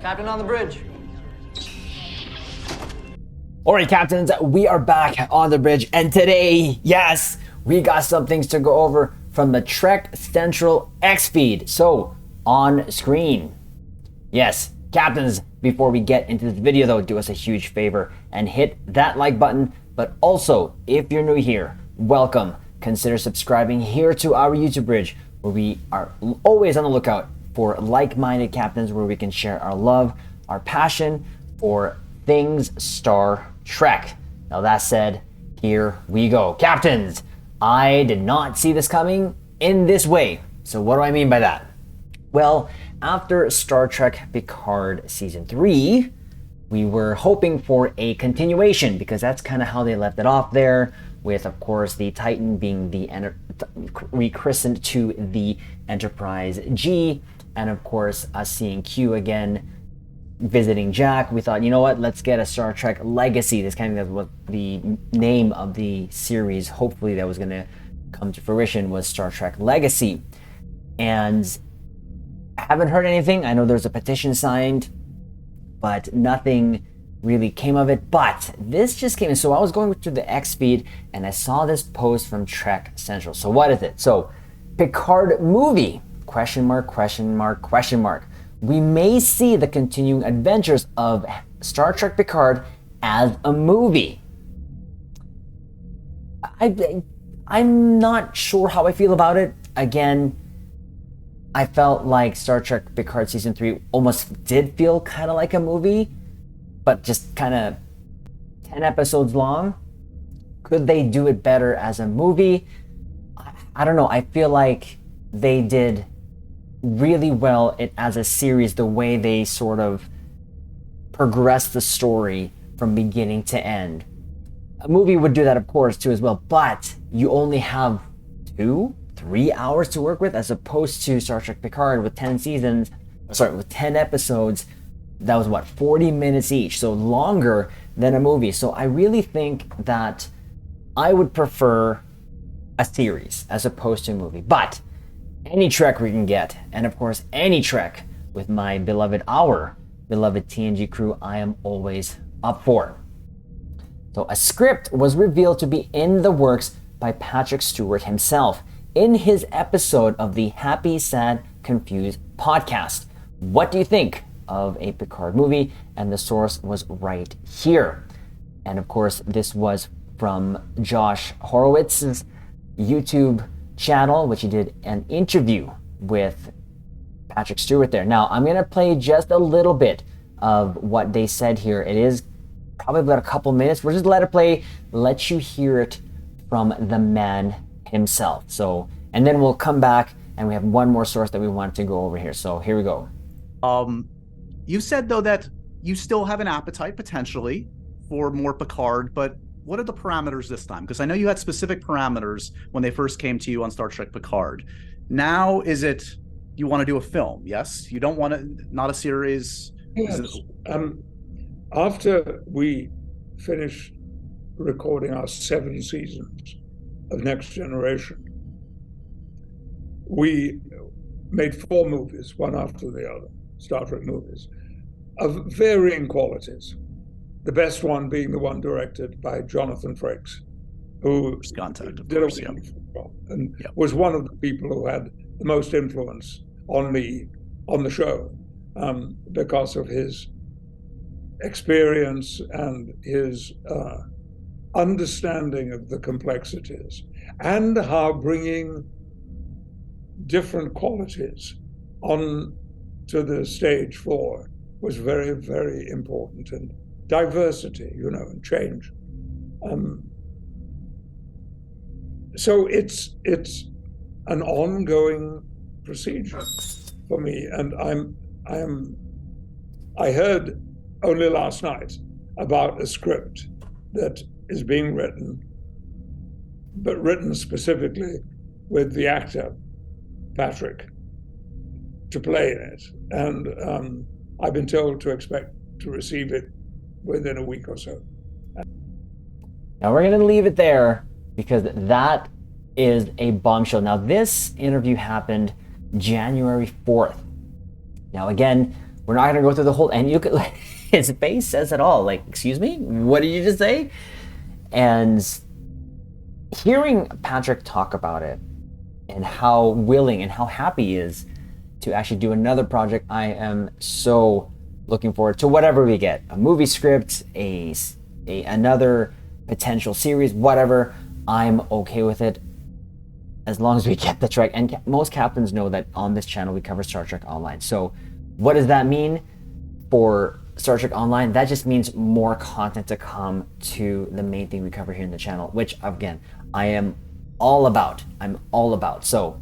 Captain on the bridge. Alright, Captains, we are back on the bridge, and today, yes, we got some things to go over from the Trek Central X feed. So, on screen. Yes, Captains, before we get into this video though, do us a huge favor and hit that like button. But also, if you're new here, welcome. Consider subscribing here to our YouTube bridge, where we are always on the lookout for like-minded captains, where we can share our love, our passion for things Star Trek. Now that said, here we go. Captains, I did not see this coming in this way. So what do I mean by that? Well, after Star Trek Picard Season 3, we were hoping for a continuation, because that's kind of how they left it off there, with, of course, the Titan being the rechristened to the Enterprise G, and of course, us seeing Q again visiting Jack. We thought, you know what, let's get a Star Trek Legacy. This kind of was the name of the series, hopefully, that was going to come to fruition, was Star Trek Legacy. And I haven't heard anything. I know there's a petition signed, but nothing really came of it. But this just came in. So I was going through the X feed and I saw this post from Trek Central. So what is it? So Picard movie, question mark, question mark, question mark. We may see the continuing adventures of Star Trek Picard as a movie. I'm not sure how I feel about it. Again, I felt like Star Trek Picard Season 3 almost did feel kind of like a movie, but just kind of 10 episodes long. Could they do it better as a movie? I don't know. I feel like they did really well as a series, the way they sort of progressed the story from beginning to end. A movie would do that, of course, too, as well, but you only have 2-3 hours to work with, as opposed to Star Trek Picard with 10 episodes. That was what, 40 minutes each, so longer than a movie. So I really think that I would prefer a series as opposed to a movie. But any Trek we can get, and of course any Trek with our beloved TNG crew, I am always up for. So a script was revealed to be in the works by Patrick Stewart himself in his episode of the Happy, Sad, Confused podcast. What do you think of a Picard movie? And the source was right here. And of course, this was from Josh Horowitz's YouTube channel, which he did an interview with Patrick Stewart there. Now, I'm going to play just a little bit of what they said here. It is probably about a couple minutes. We'll just let it play, let you hear it from the man himself. So, and then we'll come back and we have one more source that we want to go over here. So here we go. You said though that you still have an appetite potentially for more Picard, but what are the parameters this time? Because I know you had specific parameters when they first came to you on Star Trek Picard. Now, is it you want to do a film? Yes, you don't want to, not a series. Yes. After we finished recording our 7 seasons of Next Generation, we made 4 movies, one after the other, Star Trek movies, of varying qualities. The best one being the one directed by Jonathan Frakes, who did a wonderful job and was one of the people who had the most influence on me on the show, because of his experience and his understanding of the complexities, and how bringing different qualities on to the stage floor was very, very important, and diversity, and change. So it's an ongoing procedure for me, and I heard only last night about a script that is being written, but written specifically with the actor Patrick to play in it, and I've been told to expect to receive it within a week or so. Now we're going to leave it there, because that is a bombshell. Now this interview happened January 4th. Now again, We're not gonna go through the whole, and you could, like, his face says it all. Like, excuse me, what did you just say? And hearing Patrick talk about it and how willing and how happy he is to actually do another project, I am so looking forward to whatever we get. A movie script, another potential series, whatever. I'm okay with it as long as we get the Trek. And most captains know that on this channel we cover Star Trek Online. So what does that mean for Star Trek Online? That just means more content to come to the main thing we cover here in the channel, which again, I am all about. I'm all about. So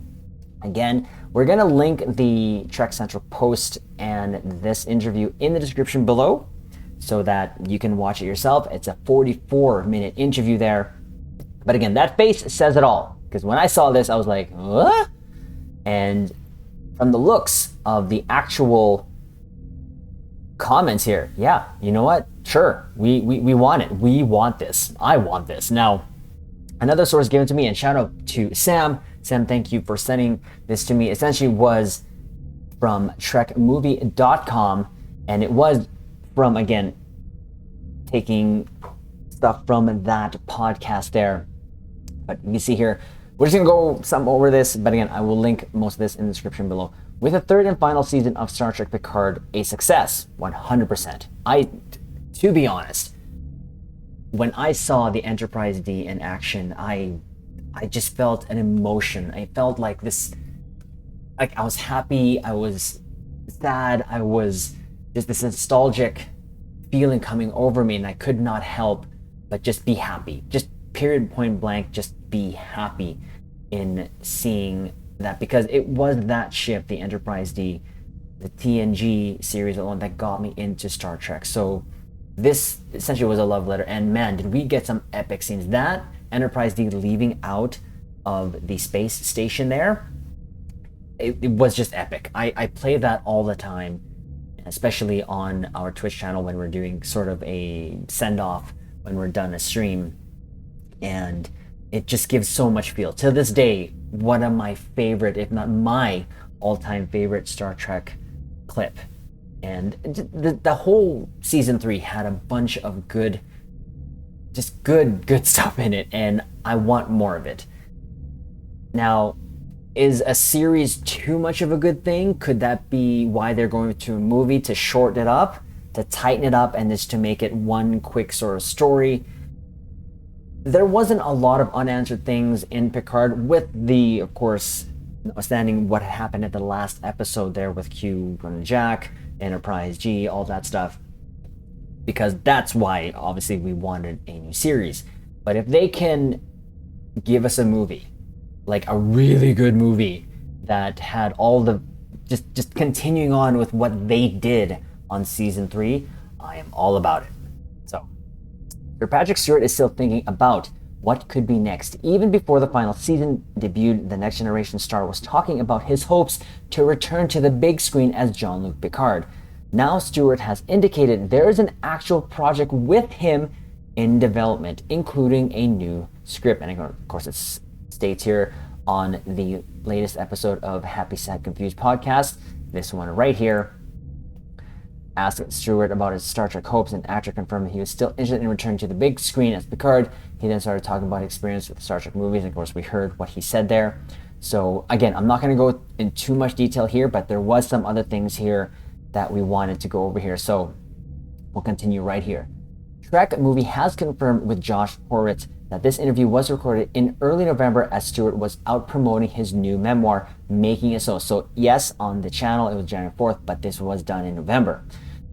again, we're gonna link the Trek Central post and this interview in the description below so that you can watch it yourself. It's a 44-minute interview there. But again, that face says it all. Because when I saw this, I was like, what? And from the looks of the actual comments here, yeah, you know what? Sure, we want it. We want this. I want this. Now, another source given to me, and shout out to Sam. Sam, thank you for sending this to me. Essentially was from trekmovie.com, and it was from, again, taking stuff from that podcast there. But you can see here, we're just gonna go some over this, but again, I will link most of this in the description below. With the third and final season of Star Trek Picard a success, 100%. To be honest, when I saw the Enterprise D in action, I just felt an emotion. I felt like this, like I was happy, I was sad, I was just this nostalgic feeling coming over me, and I could not help but just be happy. Just period, point blank, just be happy in seeing that, because it was that ship, the Enterprise D, the TNG series alone, that got me into Star Trek. So this essentially was a love letter, and man, did we get some epic scenes. That Enterprise D leaving out of the space station there, it was just epic. I play that all the time, especially on our Twitch channel when we're doing sort of a send-off when we're done a stream, and it just gives so much feel. To this day, one of my favorite, if not my all-time favorite Star Trek clip. And the whole season 3 had a bunch of good stuff in it, and I want more of it. Now, is a series too much of a good thing? Could that be why they're going to a movie, to shorten it up, to tighten it up, and just to make it one quick sort of story? There wasn't a lot of unanswered things in Picard, with the, of course, notwithstanding what happened at the last episode there with Q and Jack, Enterprise G, all that stuff, because that's why obviously we wanted a new series. But if they can give us a movie, like a really good movie that had all the just continuing on with what they did on season 3, I am all about it. So Sir Patrick Stewart is still thinking about what could be next. Even before the final season debuted, the Next Generation star was talking about his hopes to return to the big screen as Jean-Luc Picard. Now Stewart has indicated there is an actual project with him in development, including a new script. And of course it states here on the latest episode of Happy, Sad, Confused podcast, this one right here, asked Stewart about his Star Trek hopes, and actor confirmed that he was still interested in returning to the big screen as Picard. He then started talking about his experience with Star Trek movies, and of course we heard what he said there. So again, I'm not going to go in too much detail here, but there was some other things here that we wanted to go over here, so we'll continue right here. Trek Movie has confirmed with Josh Horowitz that this interview was recorded in early November as Stewart was out promoting his new memoir, Making It So. So yes, on the channel it was January 4th, but this was done in November.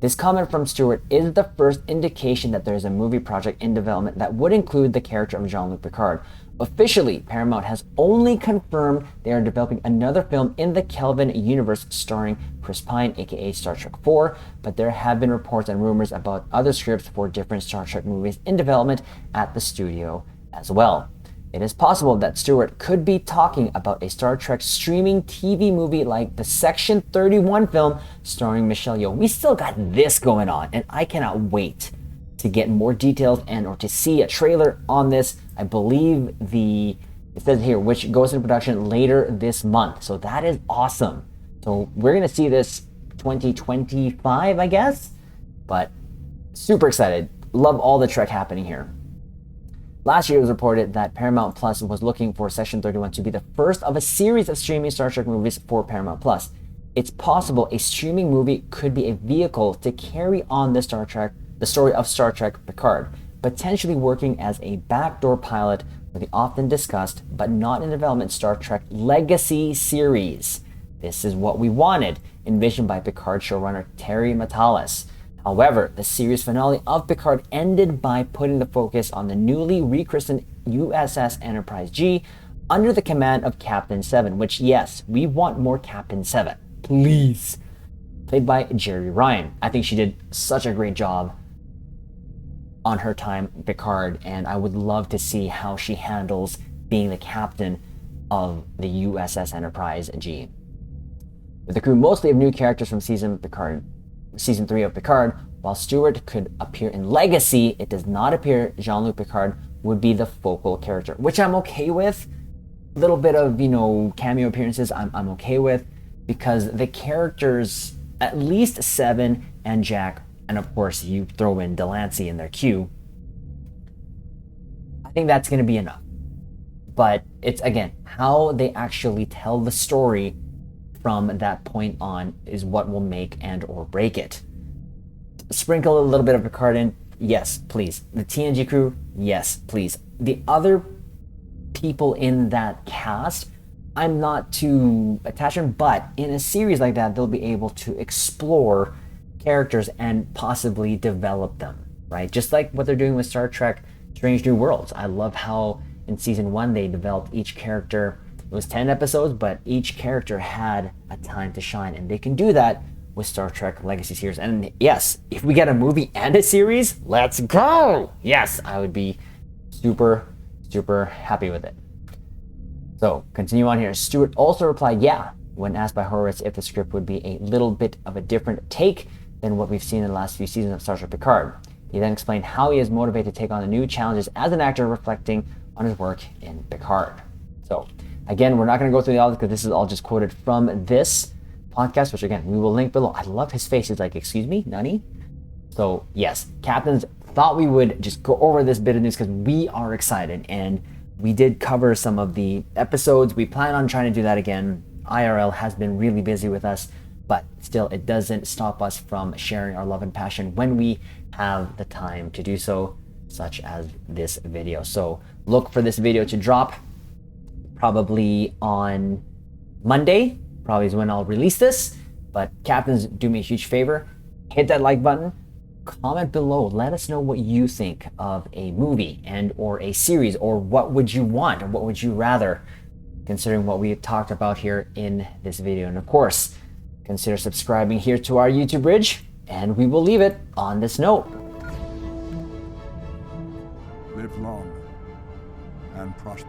This comment from Stewart is the first indication that there is a movie project in development that would include the character of Jean-Luc Picard. Officially, Paramount has only confirmed they are developing another film in the Kelvin universe starring Chris Pine, aka Star Trek 4, but there have been reports and rumors about other scripts for different Star Trek movies in development at the studio as well. It is possible that Stewart could be talking about a Star Trek streaming TV movie like the Section 31 film starring Michelle Yeoh. We still got this going on, and I cannot wait to get more details and or to see a trailer on this. I believe it says here, which goes into production later this month. So that is awesome. So we're going to see this 2025, I guess. But super excited. Love all the Trek happening here. Last year, it was reported that Paramount Plus was looking for Section 31 to be the first of a series of streaming Star Trek movies for Paramount Plus. It's possible a streaming movie could be a vehicle to carry on the story of Star Trek Picard, potentially working as a backdoor pilot for the often discussed but not in development Star Trek Legacy series. This is what we wanted, envisioned by Picard showrunner Terry Matalas. However, the series finale of Picard ended by putting the focus on the newly rechristened USS Enterprise G under the command of Captain 7, which, yes, we want more Captain 7. Please. Played by Jerry Ryan. I think she did such a great job on her time Picard, and I would love to see how she handles being the captain of the USS Enterprise G. With the crew mostly of new characters from Season 3 of Picard, while Stewart could appear in Legacy, it does not appear Jean-Luc Picard would be the focal character, which I'm okay with. A little bit of, cameo appearances I'm okay with, because the characters, at least Seven and Jack, and of course you throw in Delancey in their queue, I think that's going to be enough. But it's, again, how they actually tell the story from that point on is what will make and or break it. Sprinkle a little bit of Picard in, yes, please. The TNG crew, yes, please. The other people in that cast, I'm not too attached to them, but in a series like that, they'll be able to explore characters and possibly develop them, right? Just like what they're doing with Star Trek Strange New Worlds. I love how in season 1 they developed each character. It was 10 episodes, but each character had a time to shine, and they can do that with Star Trek Legacy series. And yes, if we get a movie and a series, let's go! Yes, I would be super, super happy with it. So, continue on here. Stewart also replied, yeah, when asked by Horowitz if the script would be a little bit of a different take than what we've seen in the last few seasons of Star Trek Picard. He then explained how he is motivated to take on the new challenges as an actor, reflecting on his work in Picard. So, again, we're not going to go through all this because this is all just quoted from this podcast, which again, we will link below. I love his face. He's like, excuse me, Nani? So yes, captains, thought we would just go over this bit of news because we are excited, and we did cover some of the episodes. We plan on trying to do that again. IRL has been really busy with us, but still, it doesn't stop us from sharing our love and passion when we have the time to do so, such as this video. So look for this video to drop probably on Monday, probably is when I'll release this. But captains, do me a huge favor, hit that like button, comment below, let us know what you think of a movie and or a series, or what would you want, or what would you rather, considering what we talked about here in this video. And of course, consider subscribing here to our YouTube Bridge, and we will leave it on this note. Live long and prosper.